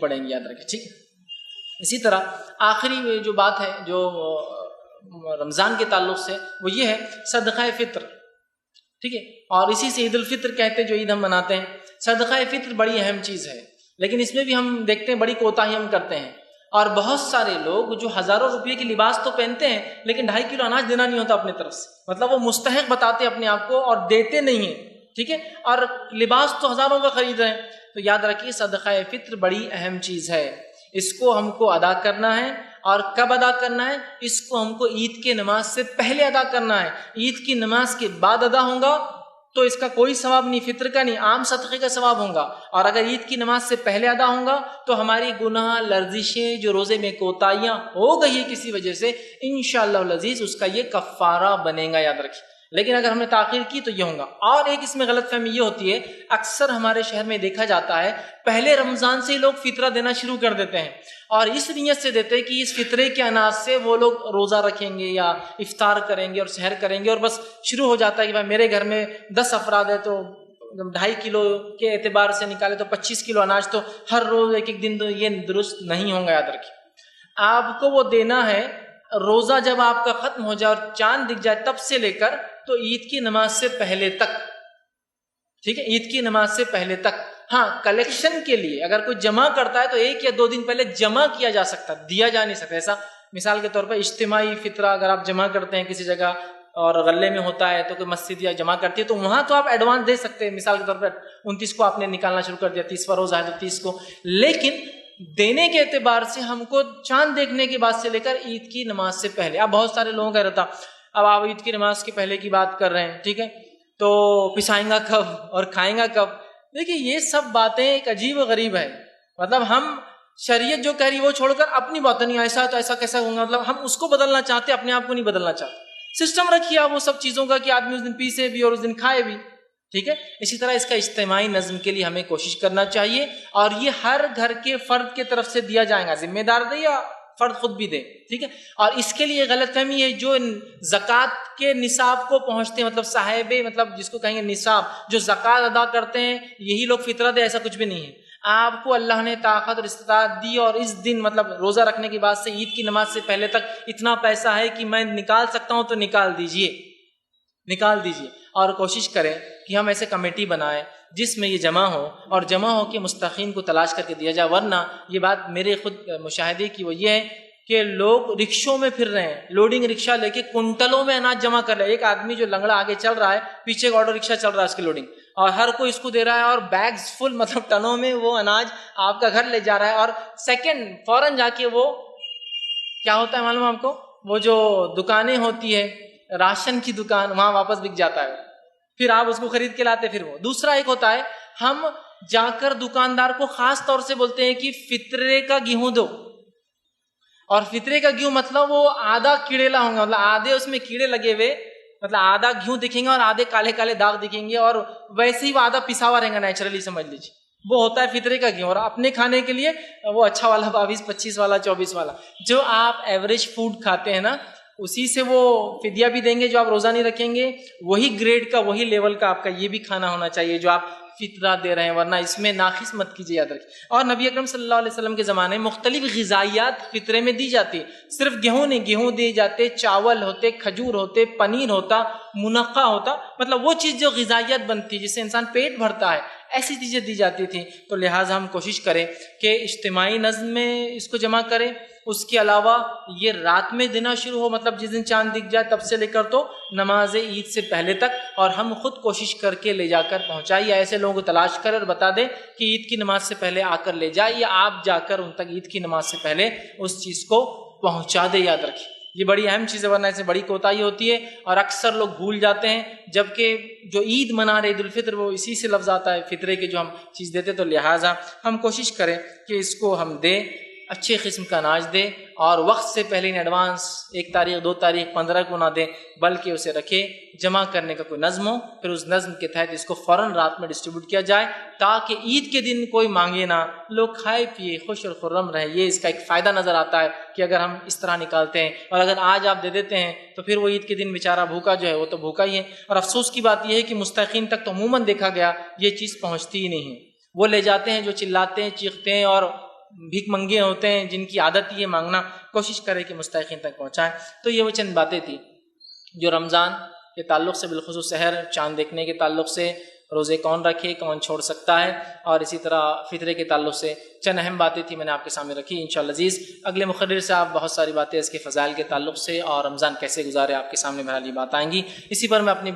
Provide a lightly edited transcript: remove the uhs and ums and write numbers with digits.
پڑیں گی، یاد رکھیں، ٹھیک ہے۔ اسی طرح آخری جو بات ہے جو رمضان کے تعلق سے وہ یہ ہے صدقہ فطر، ٹھیک ہے، اور اسی سے عید الفطر کہتے ہیں جو عید ہم مناتے ہیں۔ صدقہ فطر بڑی اہم چیز ہے، لیکن اس میں بھی ہم دیکھتے ہیں بڑی کوتاہی ہم کرتے ہیں، اور بہت سارے لوگ جو ہزاروں روپے کی لباس تو پہنتے ہیں لیکن 2.5 کلو اناج دینا نہیں ہوتا اپنے طرف سے، مطلب وہ مستحق بتاتے اپنے آپ کو اور دیتے نہیں ہیں، ٹھیک ہے، اور لباس تو ہزاروں کا خرید رہے ہیں۔ تو یاد رکھیے صدقہ فطر بڑی اہم چیز ہے، اس کو ہم کو ادا کرنا ہے، اور کب ادا کرنا ہے؟ اس کو ہم کو عید کے نماز سے پہلے ادا کرنا ہے۔ عید کی نماز کے بعد ادا ہوگا تو اس کا کوئی ثواب نہیں، فطر کا نہیں، عام صدقے کا ثواب ہوگا، اور اگر عید کی نماز سے پہلے ادا ہوگا تو ہماری گناہ لرزشیں جو روزے میں کوتاہیاں ہو گئی ہے کسی وجہ سے، انشاءاللہ العزیز اس کا یہ کفارہ بنے گا، یاد رکھیے۔ لیکن اگر ہم نے تاخیر کی تو یہ ہوگا۔ اور ایک اس میں غلط فہمی یہ ہوتی ہے، اکثر ہمارے شہر میں دیکھا جاتا ہے پہلے رمضان سے ہی لوگ فطرہ دینا شروع کر دیتے ہیں، اور اس نیت سے دیتے کہ اس فطرے کے اناج سے وہ لوگ روزہ رکھیں گے یا افطار کریں گے اور سحر کریں گے، اور بس شروع ہو جاتا ہے کہ بھائی میرے گھر میں 10 افراد ہے تو 2.5 کلو کے اعتبار سے نکالے تو 25 کلو اناج تو ہر روز ایک دن، تو یہ درست نہیں ہوگا، یاد رکھیے۔ آپ کو وہ دینا ہے روزہ جب آپ کا ختم ہو جائے اور چاند دکھ جائے تب سے لے کر تو عید کی نماز سے پہلے تک، ٹھیک ہے، عید کی نماز سے پہلے تک۔ ہاں، کلیکشن کے لیے اگر کوئی جمع کرتا ہے تو 1 یا 2 دن پہلے جمع کیا جا سکتا، دیا جا نہیں سکتا۔ ایسا مثال کے طور پر اجتماعی فطرہ اگر آپ جمع کرتے ہیں کسی جگہ اور غلے میں ہوتا ہے تو کوئی مسجد یا جمع کرتی ہے تو وہاں تو آپ ایڈوانس دے سکتے ہیں، مثال کے طور پر 29 کو آپ نے نکالنا شروع کر دیا، 30واں روزہ ہے تو 30 کو، لیکن دینے کے اعتبار سے ہم کو چاند دیکھنے کے بعد سے لے کر عید کی نماز سے پہلے۔ اب بہت سارے لوگوں کا رہتا اب آپ عید کی نماز کے پہلے کی بات کر رہے ہیں، ٹھیک ہے، تو پسائیں گا کب اور کھائیں گا کب؟ دیکھیے یہ سب باتیں ایک عجیب و غریب ہے، مطلب ہم شریعت جو کہہ رہی ہے وہ چھوڑ کر اپنی باتیں، نہیں ایسا تو ایسا کیسا ہوگا، مطلب ہم اس کو بدلنا چاہتے اپنے آپ کو نہیں بدلنا چاہتے۔ سسٹم رکھیے آپ وہ سب چیزوں کا کہ آدمی اس دن پیسے بھی اور اس دن کھائے بھی، ٹھیک ہے۔ اسی طرح اس کا اجتماعی نظم کے لیے ہمیں کوشش کرنا چاہیے، اور یہ ہر گھر کے فرد کی طرف سے دیا جائے گا، ذمہ دار دے یا فرد خود بھی دے، ٹھیک ہے۔ اور اس کے لیے غلط فہمی ہے جو زکوٰۃ کے نصاب کو پہنچتے ہیں، مطلب صاحب، مطلب جس کو کہیں گے نصاب، جو زکوٰۃ ادا کرتے ہیں یہی لوگ فطرہ دے، ایسا کچھ بھی نہیں ہے۔ آپ کو اللہ نے طاقت اور استطاعت دی اور اس دن مطلب روزہ رکھنے کے بعد سے عید کی نماز سے پہلے تک اتنا پیسہ ہے کہ میں نکال سکتا ہوں تو نکال دیجئے، اور کوشش کریں کہ ہم ایسے کمیٹی بنائیں جس میں یہ جمع ہو، اور جمع ہو کے مستحقین کو تلاش کر کے دیا جائے۔ ورنہ یہ بات میرے خود مشاہدے کی وہ یہ ہے کہ لوگ رکشوں میں پھر رہے ہیں، لوڈنگ رکشہ لے کے کنٹلوں میں اناج جمع کر رہے ہیں۔ ایک آدمی جو لنگڑا آگے چل رہا ہے، پیچھے ایک آٹو رکشہ چل رہا ہے اس کی لوڈنگ، اور ہر کوئی اس کو دے رہا ہے، اور بیگز فل، مطلب ٹنوں میں وہ اناج آپ کا گھر لے جا رہا ہے، اور سیکنڈ فوراً جا کے وہ کیا ہوتا ہے معلوم آپ کو، وہ جو دکانیں ہوتی ہے راشن کی دکان، وہاں واپس بک جاتا ہے، پھر آپ اس کو خرید کے لاتے۔ پھر وہ دوسرا ایک ہوتا ہے، ہم جا کر دکاندار کو خاص طور سے بولتے ہیں کہ فطرے کا گیہوں دو، اور فطرے کا گیہوں مطلب وہ آدھا کیڑیلا ہوں گا، مطلب آدھے اس میں کیڑے لگے ہوئے، مطلب آدھا گیہوں دکھیں گے اور آدھے کالے کالے داغ دکھیں گے، اور ویسے ہی وہ آدھا پسا ہوا رہے گا، نیچرلی سمجھ لیجیے، وہ ہوتا ہے فطرے کا گیہوں۔ اور اپنے کھانے کے لیے وہ اچھا والا 22-25 والا 24 والا جو آپ ایوریج فوڈ کھاتے ہیں نا، اسی سے وہ فدیہ بھی دیں گے جو آپ روزہ نہیں رکھیں گے، وہی گریڈ کا وہی لیول کا آپ کا یہ بھی کھانا ہونا چاہیے جو آپ فطرہ دے رہے ہیں، ورنہ اس میں ناقص مت کیجیے، یاد رکھیے۔ اور نبی اکرم صلی اللہ علیہ وسلم کے زمانے میں مختلف غذائیات فطرے میں دی جاتی، صرف گیہوں نہیں، گیہوں دیے جاتے، چاول ہوتے، کھجور ہوتے، پنیر ہوتا، منقع ہوتا، مطلب وہ چیز جو غذائیت بنتی جس سے انسان پیٹ بھرتا ہے، ایسی چیزیں دی جاتی تھیں۔ تو لہٰذا ہم کوشش کریں کہ اجتماعی نظم میں اس کو جمع کریں۔ اس کے علاوہ یہ رات میں دینا شروع ہو، مطلب جس دن چاند دکھ جائے تب سے لے کر تو نماز عید سے پہلے تک، اور ہم خود کوشش کر کے لے جا کر پہنچائیں، یا ایسے لوگوں کو تلاش کر اور بتا دیں کہ عید کی نماز سے پہلے آ کر لے جائے، یا آپ جا کر ان تک عید کی نماز سے پہلے اس چیز کو پہنچا دے، یاد رکھیں۔ یہ بڑی اہم چیز ہے، ورنہ اس سے بڑی کوتاہی ہوتی ہے اور اکثر لوگ بھول جاتے ہیں، جبکہ جو عید منا رہے عید الفطر وہ اسی سے لفظ آتا ہے فطرے کے جو ہم چیز دیتے، تو لہٰذا ہم کوشش کریں کہ اس کو ہم دیں، اچھے قسم کا اناج دیں، اور وقت سے پہلے ان ایڈوانس 1 تاریخ 2 تاریخ 15 کو نہ دیں، بلکہ اسے رکھے، جمع کرنے کا کوئی نظم ہو، پھر اس نظم کے تحت اس کو فوراً رات میں ڈسٹریبیوٹ کیا جائے تاکہ عید کے دن کوئی مانگے نہ، لوگ کھائے پیے خوش اور خرم رہے۔ یہ اس کا ایک فائدہ نظر آتا ہے کہ اگر ہم اس طرح نکالتے ہیں، اور اگر آج آپ دے دیتے ہیں تو پھر وہ عید کے دن بیچارہ بھوکا جو ہے وہ تو بھوکا ہی ہے۔ اور افسوس کی بات یہ ہے کہ مستحقین تک تو عموماً دیکھا گیا یہ چیز پہنچتی ہی نہیں ہے، وہ لے جاتے ہیں جو چلاتے ہیں چیختے ہیں اور بھیک منگے ہوتے ہیں جن کی عادت یہ مانگنا، کوشش کرے کہ مستحقین تک پہنچائیں۔ تو یہ وہ چند باتیں تھیں جو رمضان کے تعلق سے، بالخصوص سحر چاند دیکھنے کے تعلق سے، روزے کون رکھے کون چھوڑ سکتا ہے، اور اسی طرح فطرے کے تعلق سے چند اہم باتیں تھیں میں نے آپ کے سامنے رکھی۔ انشاءاللہ عزیز اگلے مقرر سے آپ بہت ساری باتیں اس کے فضائل کے تعلق سے اور رمضان کیسے گزارے آپ کے سامنے بہرحال یہ بات آئیں گی۔ اسی پر میں اپنی